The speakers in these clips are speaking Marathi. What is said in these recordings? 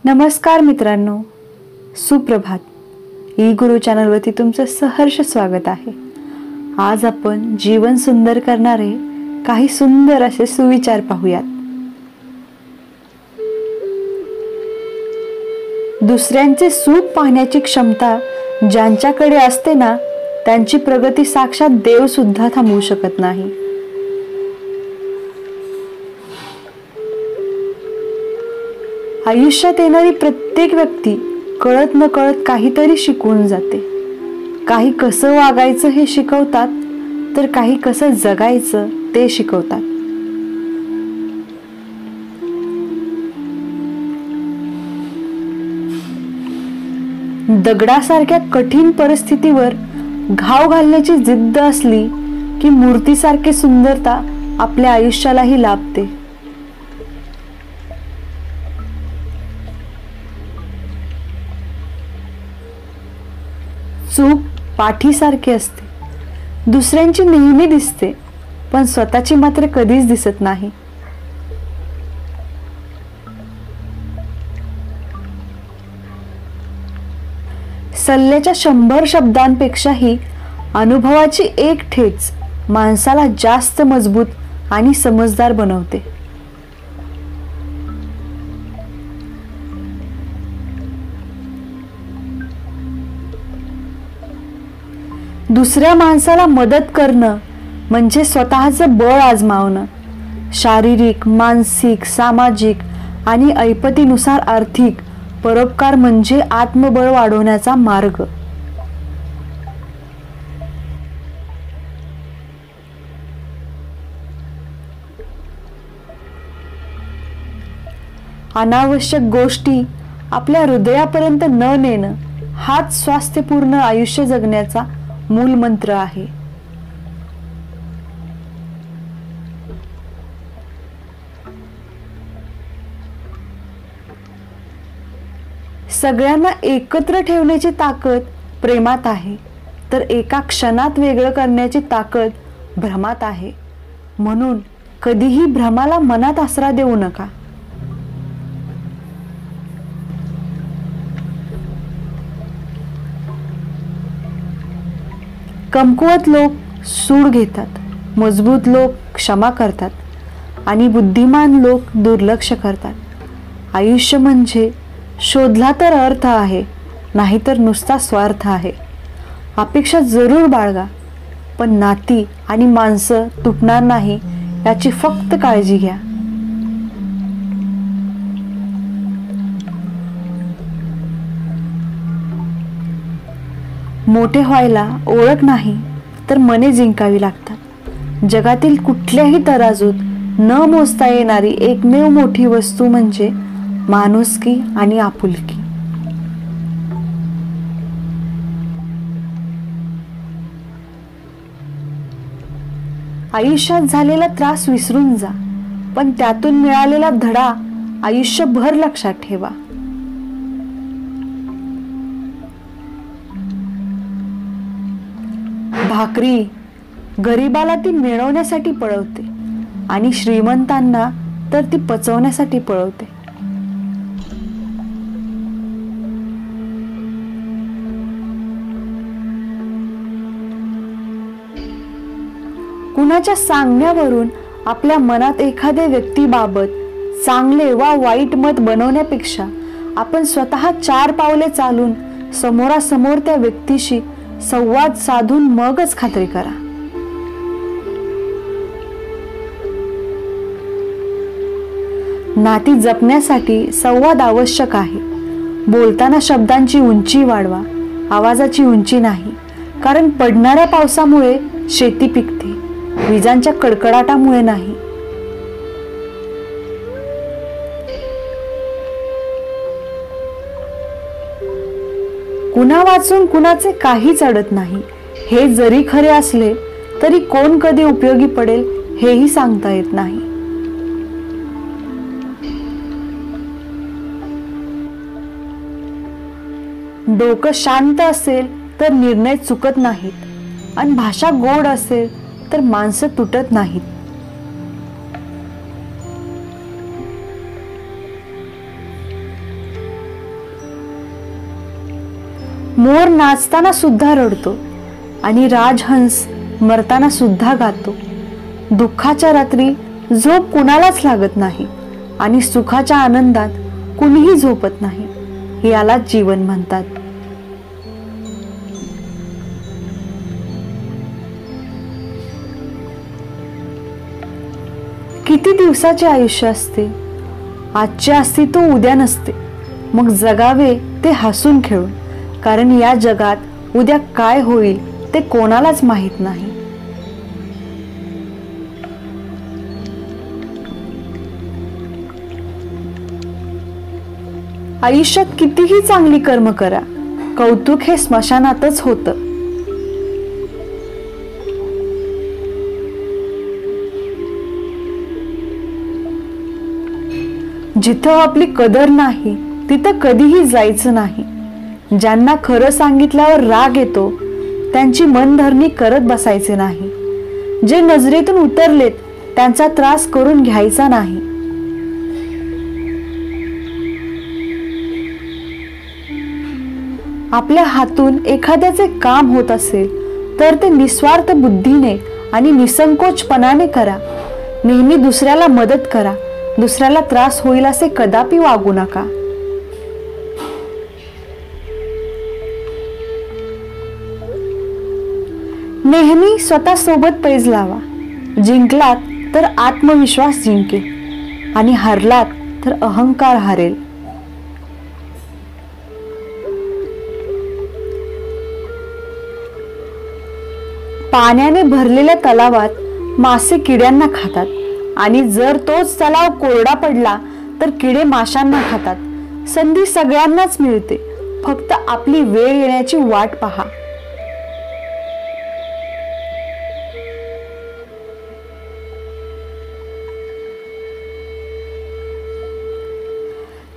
नमस्कार मित्रांनो, सुप्रभात. ई गुरु चॅनलवरती तुमचं सहर्ष स्वागत आहे. आज आपण जीवन सुंदर करणारे काही सुंदर असे सुविचार पाहूयात. दुसऱ्यांचे सुख पाहण्याची क्षमता ज्यांच्याकडे असते ना, त्यांची प्रगती साक्षात देव सुद्धा थांबवू शकत नाही. आयुष्यात येणारी प्रत्येक व्यक्ती कळत न कळत काहीतरी शिकवून जाते. काही कसं वागायचं हे शिकवतात, तर काही कसं जगायचं ते शिकवतात. दगडासारख्या कठीण परिस्थितीवर घाव घालण्याची जिद्द असली की मूर्तीसारखी सुंदरता आपल्या आयुष्यालाही लाभते. चूक पाठीसारखी असते, दुसऱ्यांची नेहमी दिसते, पण स्वतःची मात्र कधीच दिसत नाही. सल्ल्याच्या 100 शब्दांपेक्षाही अनुभवाची एक ठेच माणसाला जास्त मजबूत आणि समजदार बनवते. दुसऱ्या माणसाला मदत करणं म्हणजे स्वतःचं बळ आजमावणं. शारीरिक, मानसिक, सामाजिक आणि ऐपतीनुसार आर्थिक परोपकार म्हणजे आत्मबळ वाढवण्याचा मार्ग. अनावश्यक गोष्टी आपल्या हृदयापर्यंत न नेणं हाच स्वास्थ्यपूर्ण आयुष्य जगण्याचा मूल मंत्र आहे. सगळ्यांना एकत्र ठेवण्याची ताकद प्रेमात आहे, तर एका क्षणात वेगळं करण्याची ताकद भ्रमात आहे. म्हणून कधीही भ्रमाला मनात आसरा देऊ नका. कमकुवत लोक सूड घेतात, मजबूत लोक क्षमा करतात आणि बुद्धिमान लोक दुर्लक्ष करतात. आयुष्य म्हणजे शोधला तर अर्थ आहे, नाहीतर नुसता स्वार्थ आहे. अपेक्षा जरूर बाळगा, पण नाती आणि माणसं तुटणार नाही याची फक्त काळजी घ्या. मोठे व्हायला ओळख नाही तर मने जिंकावी लागतात. जगातील कुठल्याही तराजूत न मोजता येणारी एकमेव मोठी वस्तू म्हणजे माणुसकी आणि आपुलकी. आयुष्यात झालेला त्रास विसरून जा, पण त्यातून मिळालेला धडा आयुष्यभर लक्षात ठेवा. भाकरी गरिबाला ती मिळवण्यासाठी पळवते आणि श्रीमंतांना तर ती पचवण्यासाठी पळवते. कुणाच्या सांगण्यावरून आपल्या मनात एखाद्या व्यक्तीबाबत चांगले वा वाईट मत बनवण्यापेक्षा आपण स्वतः 4 पावले चालून समोरासमोर त्या व्यक्तीशी संवाद साधून मगच खात्री करा. नाती जपण्यासाठी संवाद आवश्यक आहे. बोलताना शब्दांची उंची वाढवा, आवाजाची उंची नाही. कारण पडणाऱ्या पावसामुळे शेती पिकते, विजांच्या कडकडाटामुळे नाही. कुणा वाचून कुणाचे काहीच अडत नाही हे जरी खरे असले तरी कोण कधी उपयोगी पडेल हेही सांगता येत नाही. डोकं शांत असेल तर निर्णय चुकत नाहीत आणि भाषा गोड असेल तर माणसं तुटत नाहीत. मोर नाचताना सुद्धा रडतो आणि राजहंस मरताना सुद्धा गातो. दुःखाच्या रात्री झोप कुणालाच लागत नाही आणि सुखाच्या आनंदात कुणीही झोपत नाही. यालाच जीवन म्हणतात. किती दिवसाचे आयुष्य असते. आजचे अस्तित्व उद्या नसते. मग जगावे ते हसून खेळून, कारण या जगात उद्या काय होईल ते कोणालाच माहित नाही. आयुष्यात कितीही चांगली कर्म करा, कौतुक हे स्मशानातच होतं. जिथं आपली कदर नाही तिथं कधीही जायचं नाही. ज्यांना खरं सांगितल्यावर राग येतो त्यांची मनधरणी करत बसायचे नाही. जे नजरेतून उतरलेत त्यांचा त्रास करून घ्यायचा नाही. आपल्या हातून एखाद्याचे काम होत असेल तर ते निस्वार्थ बुद्धीने आणि निसंकोचपणाने करा. नेहमी दुसऱ्याला मदत करा. दुसऱ्याला त्रास होईल असे कदापि वागू नका. नेहमी स्वतः सोबत पैज लावा. जिंकलात तर आत्मविश्वास जिंकेल आणि हरलात तर अहंकार हरेल. पाण्याने भरलेल्या तलावात मासे किड्यांना खातात आणि जर तोच तलाव कोरडा पडला तर किडे माशांना खातात. संधी सगळ्यांनाच मिळते, फक्त आपली वेळ येण्याची वाट पहा.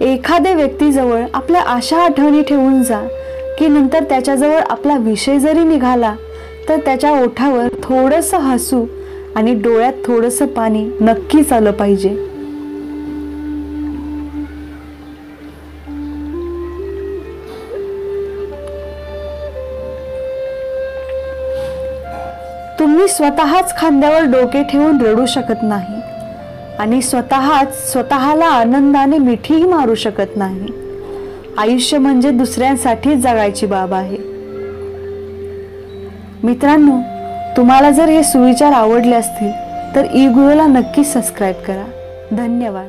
एखाद्या व्यक्तीजवळ आपल्या आशा आठवणी ठेवून जा की नंतर त्याच्याजवळ आपला विषय जरी निघाला तर त्याच्या ओठावर थोडंसं हसू आणि डोळ्यात थोडंसं पाणी नक्कीच आलं पाहिजे. तुम्ही स्वतःच खांद्यावर डोके ठेवून रडू शकत नाही आणि स्वतःला आनंदाने मिठीही मारू शकत नाही. आयुष्य म्हणजे दुसऱ्यांसाठी जगायची बाब आहे. मित्रांनो, तुम्हाला जर हे सुविचार आवडले असतील तर ई गुरुला नक्की सबस्क्राईब करा. धन्यवाद.